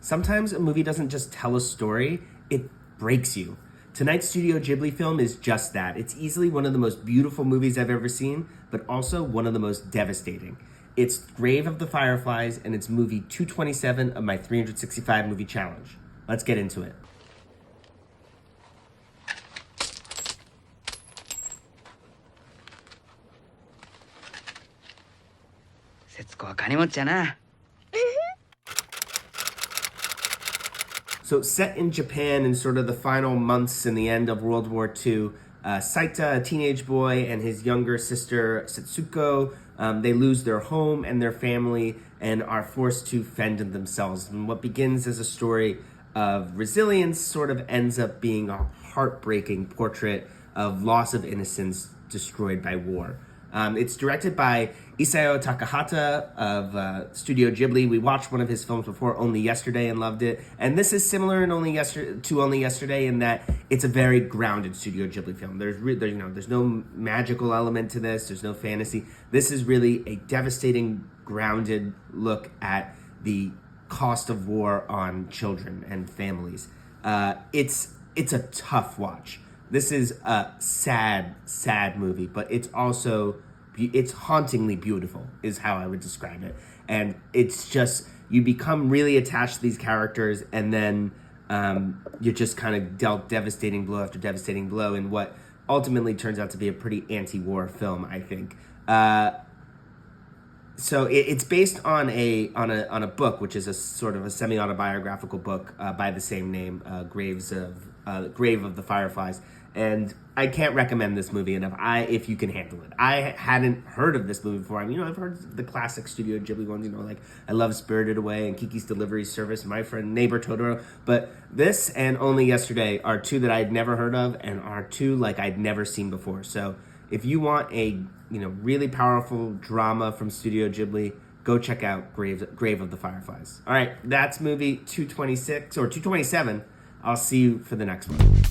Sometimes a movie doesn't just tell a story, it breaks you. Tonight's Studio Ghibli film is just that. It's easily one of the most beautiful movies I've ever seen, but also one of the most devastating. It's Grave of the Fireflies, and it's movie 227 of my 365 movie challenge. Let's get into it. 節子は金持ちやな。 So set in Japan in sort of the final months and the end of World War II, Saita, a teenage boy, and his younger sister Setsuko, they lose their home and their family and are forced to fend on themselves. And what begins as a story of resilience sort of ends up being a heartbreaking portrait of loss of innocence destroyed by war. It's directed by Isao Takahata of Studio Ghibli. We watched one of his films before, Only Yesterday, and loved it. And this is similar in Only Yesterday in that it's a very grounded Studio Ghibli film. There's no magical element to this. There's no fantasy. This is really a devastating, grounded look at the cost of war on children and families. It's a tough watch. This is a sad, sad movie, but it's hauntingly beautiful, is how I would describe it. And it's just, you become really attached to these characters, and then you're just kind of dealt devastating blow after devastating blow in what ultimately turns out to be a pretty anti-war film, I think. So it's based on a book, which is a sort of a semi-autobiographical book by the same name, Grave of the Fireflies. And I can't recommend this movie enough. If you can handle it. I hadn't heard of this movie before. I mean, I've heard the classic Studio Ghibli ones, like I love Spirited Away and Kiki's Delivery Service, My Friend Neighbor Totoro. But this and Only Yesterday are two that I'd never heard of and are two like I'd never seen before. So if you want a really powerful drama from Studio Ghibli, go check out Grave of the Fireflies. All right, that's movie 226 or 227. I'll see you for the next one.